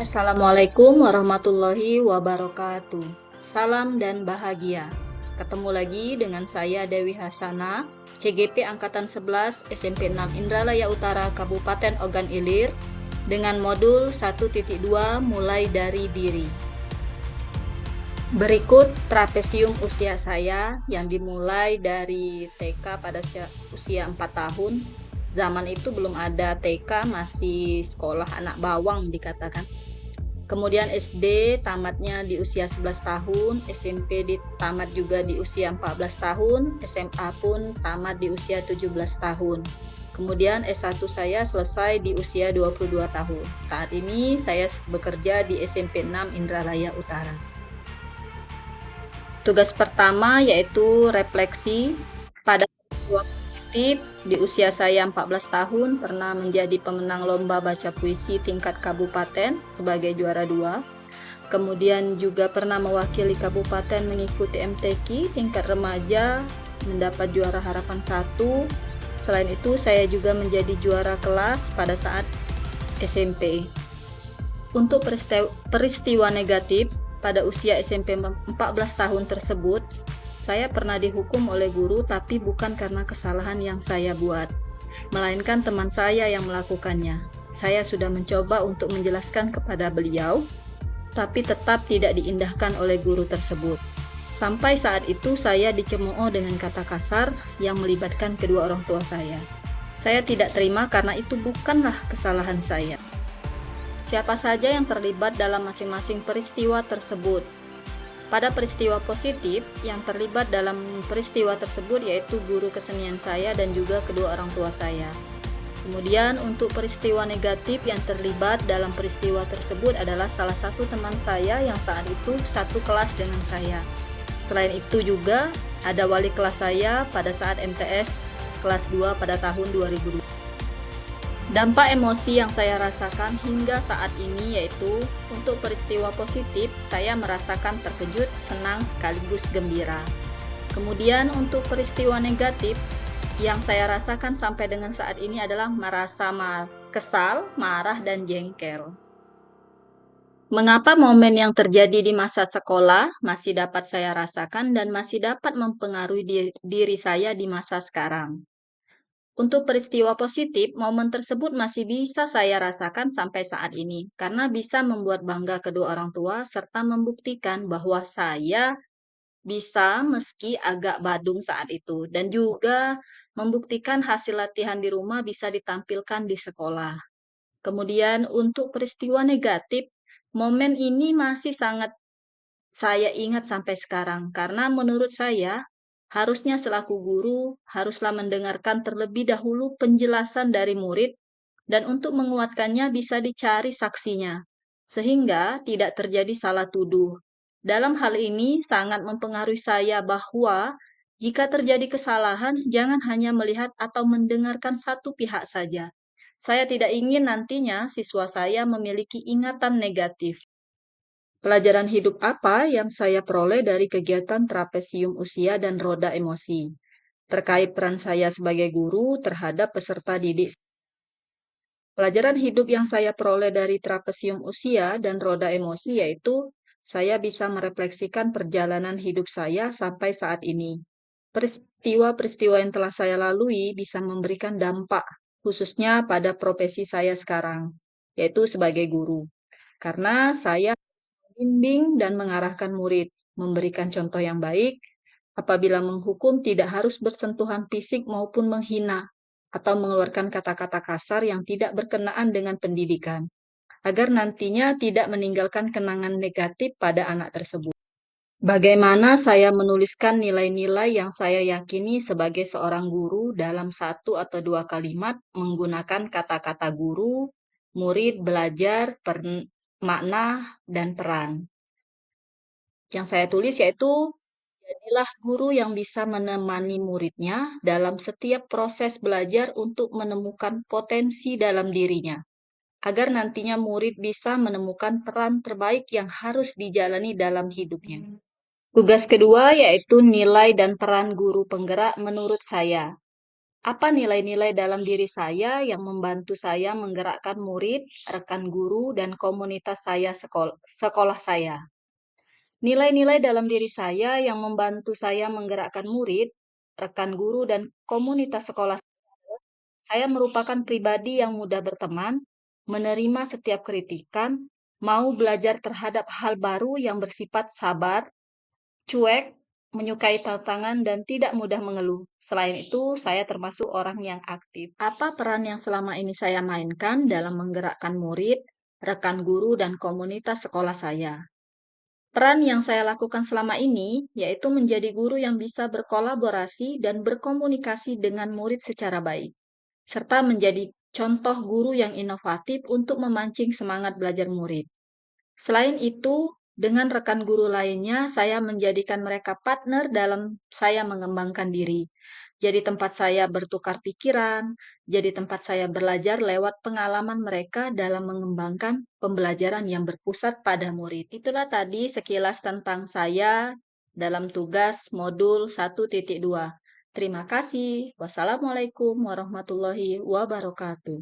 Assalamualaikum warahmatullahi wabarakatuh. Salam dan bahagia. Ketemu lagi dengan saya Dewi Hasana, CGP Angkatan 11 SMP 6 Indralaya Utara Kabupaten Ogan Ilir dengan modul 1.2 mulai dari diri. Berikut trapesium usia saya yang dimulai dari TK pada usia 4 tahun. Zaman itu belum ada TK, masih sekolah anak bawang dikatakan. Kemudian SD tamatnya di usia 11 tahun, SMP tamat juga di usia 14 tahun, SMA pun tamat di usia 17 tahun. Kemudian S1 saya selesai di usia 22 tahun. Saat ini saya bekerja di SMP 6 Indralaya Utara. Tugas pertama yaitu refleksi pada peristiwa positif. Di usia saya 14 tahun pernah menjadi pemenang lomba baca puisi tingkat kabupaten sebagai juara 2. Kemudian juga pernah mewakili kabupaten mengikuti MTQ tingkat remaja, mendapat juara harapan 1. Selain itu saya juga menjadi juara kelas pada saat SMP. Untuk peristiwa negatif pada usia SMP 14 tahun tersebut, saya pernah dihukum oleh guru tapi bukan karena kesalahan yang saya buat, melainkan teman saya yang melakukannya. Saya sudah mencoba untuk menjelaskan kepada beliau, tapi tetap tidak diindahkan oleh guru tersebut. Sampai saat itu saya dicemooh dengan kata kasar yang melibatkan kedua orang tua saya. Saya tidak terima karena itu bukanlah kesalahan saya. Siapa saja yang terlibat dalam masing-masing peristiwa tersebut. Pada peristiwa positif, yang terlibat dalam peristiwa tersebut yaitu guru kesenian saya dan juga kedua orang tua saya. Kemudian untuk peristiwa negatif yang terlibat dalam peristiwa tersebut adalah salah satu teman saya yang saat itu satu kelas dengan saya. Selain itu juga ada wali kelas saya pada saat MTS kelas 2 pada tahun 2002. Dampak emosi yang saya rasakan hingga saat ini yaitu untuk peristiwa positif saya merasakan terkejut, senang sekaligus gembira. Kemudian untuk peristiwa negatif yang saya rasakan sampai dengan saat ini adalah merasa kesal, marah, dan jengkel. Mengapa momen yang terjadi di masa sekolah masih dapat saya rasakan dan masih dapat mempengaruhi diri saya di masa sekarang? Untuk peristiwa positif, momen tersebut masih bisa saya rasakan sampai saat ini, karena bisa membuat bangga kedua orang tua serta membuktikan bahwa saya bisa meski agak badung saat itu, dan juga membuktikan hasil latihan di rumah bisa ditampilkan di sekolah. Kemudian untuk peristiwa negatif, momen ini masih sangat saya ingat sampai sekarang, karena menurut saya, harusnya selaku guru, haruslah mendengarkan terlebih dahulu penjelasan dari murid, dan untuk menguatkannya bisa dicari saksinya, sehingga tidak terjadi salah tuduh. Dalam hal ini sangat mempengaruhi saya bahwa jika terjadi kesalahan, jangan hanya melihat atau mendengarkan satu pihak saja. Saya tidak ingin nantinya siswa saya memiliki ingatan negatif. Pelajaran hidup apa yang saya peroleh dari kegiatan trapesium usia dan roda emosi? Terkait peran saya sebagai guru terhadap peserta didik. Pelajaran hidup yang saya peroleh dari trapesium usia dan roda emosi yaitu saya bisa merefleksikan perjalanan hidup saya sampai saat ini. Peristiwa-peristiwa yang telah saya lalui bisa memberikan dampak, khususnya pada profesi saya sekarang, yaitu sebagai guru. Karena saya membimbing dan mengarahkan murid, memberikan contoh yang baik, apabila menghukum tidak harus bersentuhan fisik maupun menghina, atau mengeluarkan kata-kata kasar yang tidak berkenaan dengan pendidikan, agar nantinya tidak meninggalkan kenangan negatif pada anak tersebut. Bagaimana saya menuliskan nilai-nilai yang saya yakini sebagai seorang guru dalam satu atau dua kalimat menggunakan kata-kata guru, murid, belajar, makna, dan peran. Yang saya tulis yaitu, jadilah guru yang bisa menemani muridnya dalam setiap proses belajar untuk menemukan potensi dalam dirinya, agar nantinya murid bisa menemukan peran terbaik yang harus dijalani dalam hidupnya. Tugas kedua yaitu nilai dan peran guru penggerak menurut saya. Apa nilai-nilai dalam diri saya yang membantu saya menggerakkan murid, rekan guru, dan komunitas saya sekolah saya? Nilai-nilai dalam diri saya yang membantu saya menggerakkan murid, rekan guru, dan komunitas sekolah saya merupakan pribadi yang mudah berteman, menerima setiap kritikan, mau belajar terhadap hal baru yang bersifat sabar, cuek, menyukai tantangan, dan tidak mudah mengeluh. Selain itu, saya termasuk orang yang aktif. Apa peran yang selama ini saya mainkan dalam menggerakkan murid, rekan guru, dan komunitas sekolah saya? Peran yang saya lakukan selama ini yaitu menjadi guru yang bisa berkolaborasi dan berkomunikasi dengan murid secara baik, serta menjadi contoh guru yang inovatif untuk memancing semangat belajar murid. Selain itu, dengan rekan guru lainnya, saya menjadikan mereka partner dalam saya mengembangkan diri. Jadi tempat saya bertukar pikiran, jadi tempat saya belajar lewat pengalaman mereka dalam mengembangkan pembelajaran yang berpusat pada murid. Itulah tadi sekilas tentang saya dalam tugas modul 1.2. Terima kasih. Wassalamualaikum warahmatullahi wabarakatuh.